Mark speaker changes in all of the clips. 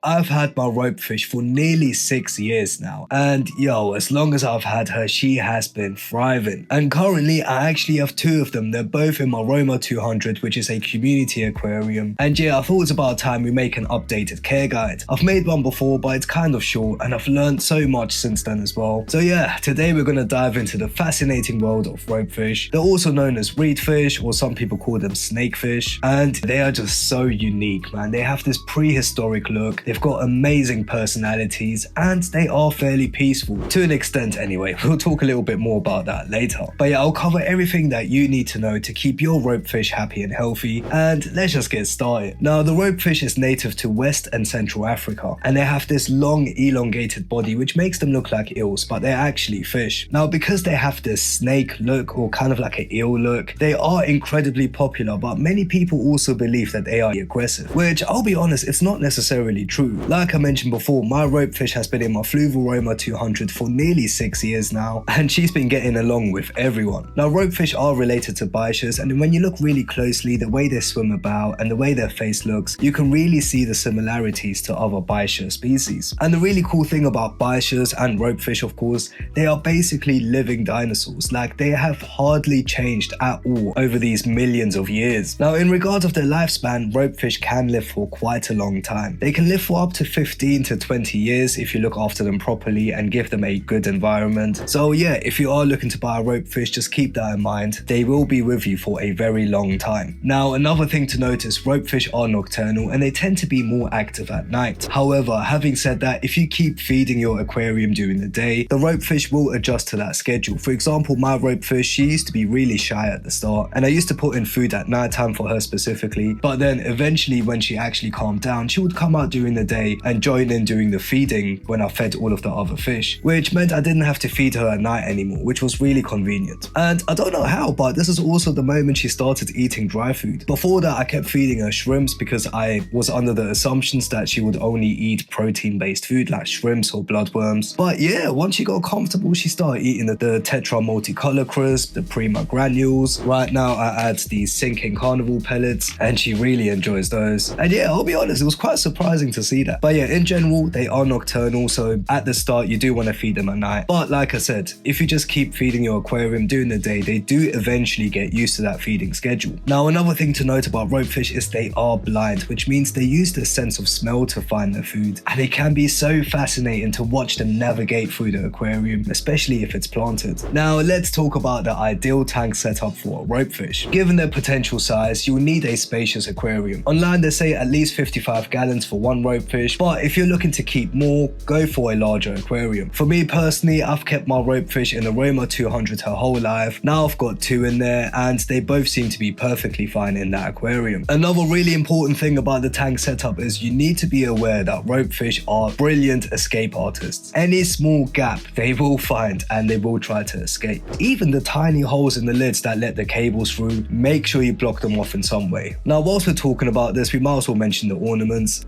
Speaker 1: I've had my ropefish for nearly 6 years now, and yo, as long as I've had her, she has been thriving. And currently I actually have two of them. They're both in my Roma 200, which is a community aquarium. And yeah, I thought it's about time we make an updated care guide. I've made one before, but it's kind of short, and I've learned so much since then as well. So yeah, today we're gonna dive into the fascinating world of ropefish. They're also known as reedfish, or some people call them snakefish, and they are just so unique, man. They have this prehistoric look. They've got amazing personalities, and they are fairly peaceful, to an extent anyway. We'll talk a little bit more about that later. But yeah, I'll cover everything that you need to know to keep your ropefish happy and healthy, and let's just get started. Now, the ropefish is native to West and Central Africa, and they have this long, elongated body which makes them look like eels, but they're actually fish. Now, because they have this snake look, or kind of like an eel look, they are incredibly popular, but many people also believe that they are aggressive, which I'll be honest, it's not necessarily true. Like I mentioned before, my ropefish has been in my Fluval Roma 200 for nearly 6 years now, and she's been getting along with everyone. Now, ropefish are related to biches, and when you look really closely, the way they swim about and the way their face looks, you can really see the similarities to other biche species. And the really cool thing about biches and ropefish, of course, they are basically living dinosaurs. Like, they have hardly changed at all over these millions of years. Now, in regards of their lifespan, ropefish can live for quite a long time. They can live for up to 15 to 20 years if you look after them properly and give them a good environment. So yeah, if you are looking to buy a ropefish, just keep that in mind. They will be with you for a very long time. Now, another thing to notice, ropefish are nocturnal and they tend to be more active at night. However, having said that, if you keep feeding your aquarium during the day, the ropefish will adjust to that schedule. For example, my ropefish, she used to be really shy at the start, and I used to put in food at night time for her specifically, but then eventually when she actually calmed down, she would come out during the day and join in during the feeding when I fed all of the other fish, which meant I didn't have to feed her at night anymore, which was really convenient. And I don't know how, but this is also the moment she started eating dry food. Before that, I kept feeding her shrimps because I was under the assumptions that she would only eat protein-based food like shrimps or bloodworms. But yeah, once she got comfortable, she started eating the Tetra multicolor crisp, the Prima granules. Right now, I add these sinking carnival pellets, and she really enjoys those. And yeah, I'll be honest, it was quite surprising to see that. But yeah, in general, they are nocturnal, so at the start, you do want to feed them at night. But like I said, if you just keep feeding your aquarium during the day, they do eventually get used to that feeding schedule. Now, another thing to note about ropefish is they are blind, which means they use their sense of smell to find their food. And it can be so fascinating to watch them navigate through the aquarium, especially if it's planted. Now, let's talk about the ideal tank setup for a ropefish. Given their potential size, you'll need a spacious aquarium. Online, they say at least 55 gallons for one ropefish, but if you're looking to keep more, go for a larger aquarium. For me personally, I've kept my ropefish in the Roma 200 her whole life. Now I've got two in there, and they both seem to be perfectly fine in that aquarium. Another really important thing about the tank setup is you need to be aware that ropefish are brilliant escape artists. Any small gap they will find and they will try to escape. Even the tiny holes in the lids that let the cables through, make sure you block them off in some way. Now, whilst we're talking about this, we might as well mention the ornaments.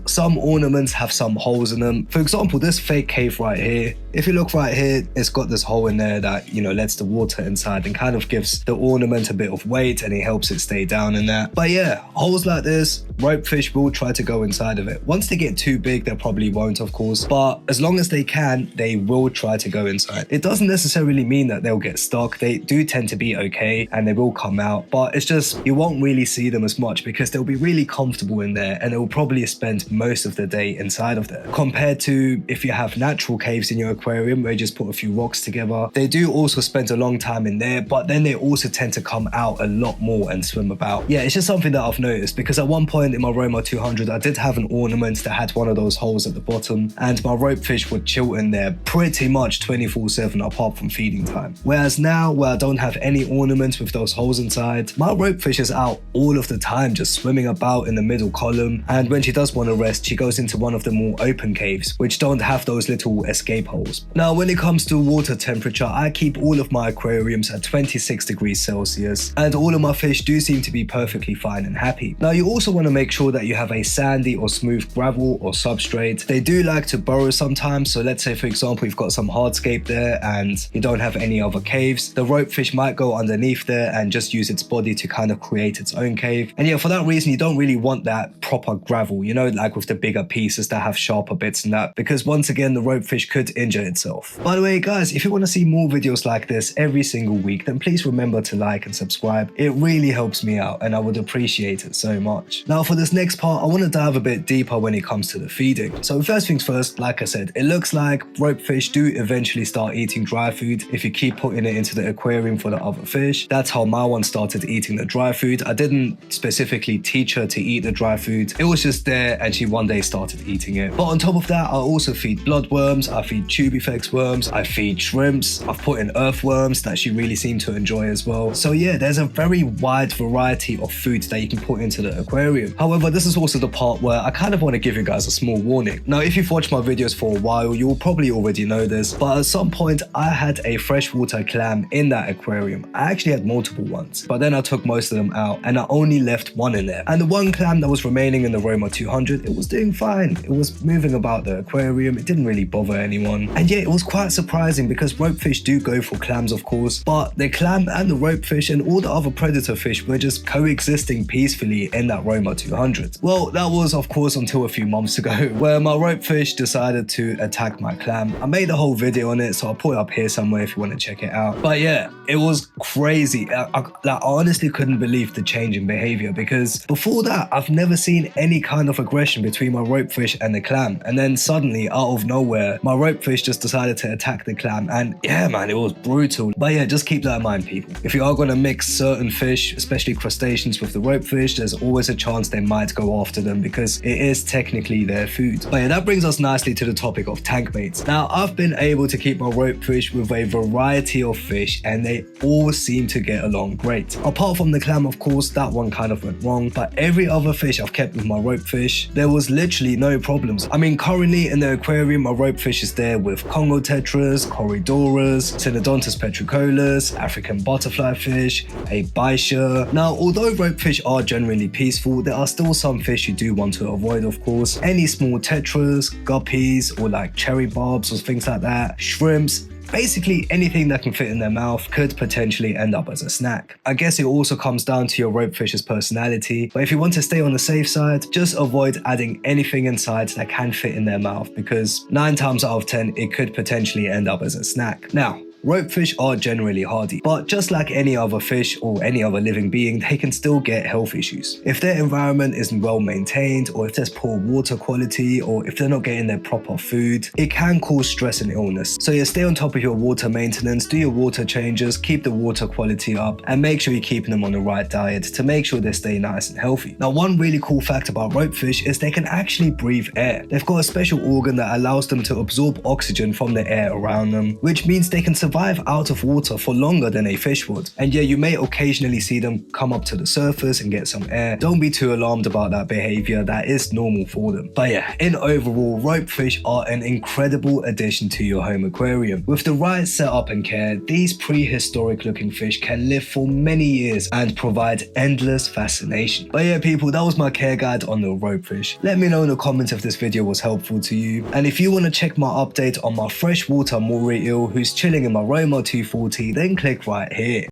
Speaker 1: Some ornaments have some holes in them. For example, this fake cave right here, if you look right here, it's got this hole in there that, you know, lets the water inside and kind of gives the ornament a bit of weight, and it helps it stay down in there. But yeah, holes like this, ropefish will try to go inside of it. Once they get too big, they probably won't, of course, but as long as they can, they will try to go inside. It doesn't necessarily mean that they'll get stuck. They do tend to be okay and they will come out, but it's just you won't really see them as much because they'll be really comfortable in there and they'll probably spend most of the day inside of there. Compared to if you have natural caves in your aquarium where you just put a few rocks together, they do also spend a long time in there, but then they also tend to come out a lot more and swim about. Yeah, it's just something that I've noticed because at one point in my Roma 200, I did have an ornament that had one of those holes at the bottom, and my ropefish would chill in there pretty much 24/7 apart from feeding time. Whereas now, where I don't have any ornaments with those holes inside, my ropefish is out all of the time just swimming about in the middle column, and when she does want to rest, she goes into one of the more open caves which don't have those little escape holes. Now, when it comes to water temperature, I keep all of my aquariums at 26 degrees Celsius, and all of my fish do seem to be perfectly fine and happy. Now, you also want to make sure that you have a sandy or smooth gravel or substrate. They do like to burrow sometimes, so let's say for example you've got some hardscape there and you don't have any other caves, the ropefish might go underneath there and just use its body to kind of create its own cave. And yeah, for that reason you don't really want that proper gravel, you know, like like with the bigger pieces that have sharper bits and that, because once again the ropefish could injure itself. By the way guys, if you want to see more videos like this every single week, then please remember to like and subscribe. It really helps me out and I would appreciate it so much. Now for this next part, I want to dive a bit deeper when it comes to the feeding. So first things first, like I said, it looks like ropefish do eventually start eating dry food if you keep putting it into the aquarium for the other fish. That's how my one started eating the dry food. I didn't specifically teach her to eat the dry food. It was just there and she one day started eating it. But on top of that, I also feed bloodworms, I feed tubifex worms, I feed shrimps, I've put in earthworms that she really seemed to enjoy as well. So yeah, there's a very wide variety of foods that you can put into the aquarium. However, this is also the part where I kind of want to give you guys a small warning. Now, if you've watched my videos for a while, you'll probably already know this, but at some point I had a freshwater clam in that aquarium. I actually had multiple ones, but then I took most of them out and I only left one in there. And the one clam that was remaining in the Roma 200, it was doing fine. It was moving about the aquarium. It didn't really bother anyone. And yeah, it was quite surprising because ropefish do go for clams, of course, but the clam and the ropefish and all the other predator fish were just coexisting peacefully in that Roma 200. Well, that was of course until a few months ago where my ropefish decided to attack my clam. I made a whole video on it, so I'll put it up here somewhere if you want to check it out. But yeah, it was crazy. I honestly couldn't believe the change in behavior, because before that I've never seen any kind of aggression between my ropefish and the clam, and then suddenly out of nowhere my ropefish just decided to attack the clam, and yeah man, it was brutal. But yeah, just keep that in mind people. If you are going to mix certain fish, especially crustaceans, with the ropefish, there's always a chance they might go after them because it is technically their food. But yeah, that brings us nicely to the topic of tank mates. Now, I've been able to keep my ropefish with a variety of fish and they all seem to get along great. Apart from the clam, of course, that one kind of went wrong, but every other fish I've kept with my ropefish, there was literally no problems. I mean, currently in the aquarium, my ropefish is there with Congo tetras, Corridoras, Synodontus petricolus, African butterfly fish, a bichir. Now, although ropefish are generally peaceful, there are still some fish you do want to avoid, of course. Any small tetras, guppies, or like cherry barbs or things like that, shrimps. Basically anything that can fit in their mouth could potentially end up as a snack. I guess it also comes down to your ropefish's personality, but if you want to stay on the safe side, just avoid adding anything inside that can fit in their mouth, because 9 times out of 10 it could potentially end up as a snack. Now, ropefish are generally hardy, but just like any other fish or any other living being, they can still get health issues. If their environment isn't well maintained, or if there's poor water quality, or if they're not getting their proper food, it can cause stress and illness. So yeah, stay on top of your water maintenance, do your water changes, keep the water quality up, and make sure you're keeping them on the right diet to make sure they stay nice and healthy. Now, one really cool fact about ropefish is they can actually breathe air. They've got a special organ that allows them to absorb oxygen from the air around them, which means they can survive out of water for longer than a fish would. And yeah, you may occasionally see them come up to the surface and get some air. Don't be too alarmed about that behavior, that is normal for them. But yeah, in overall, ropefish are an incredible addition to your home aquarium. With the right setup and care, these prehistoric looking fish can live for many years and provide endless fascination. But yeah people, that was my care guide on the ropefish. Let me know in the comments if this video was helpful to you, and if you want to check my update on my freshwater moray eel who's chilling in my Roma 240, then click right here.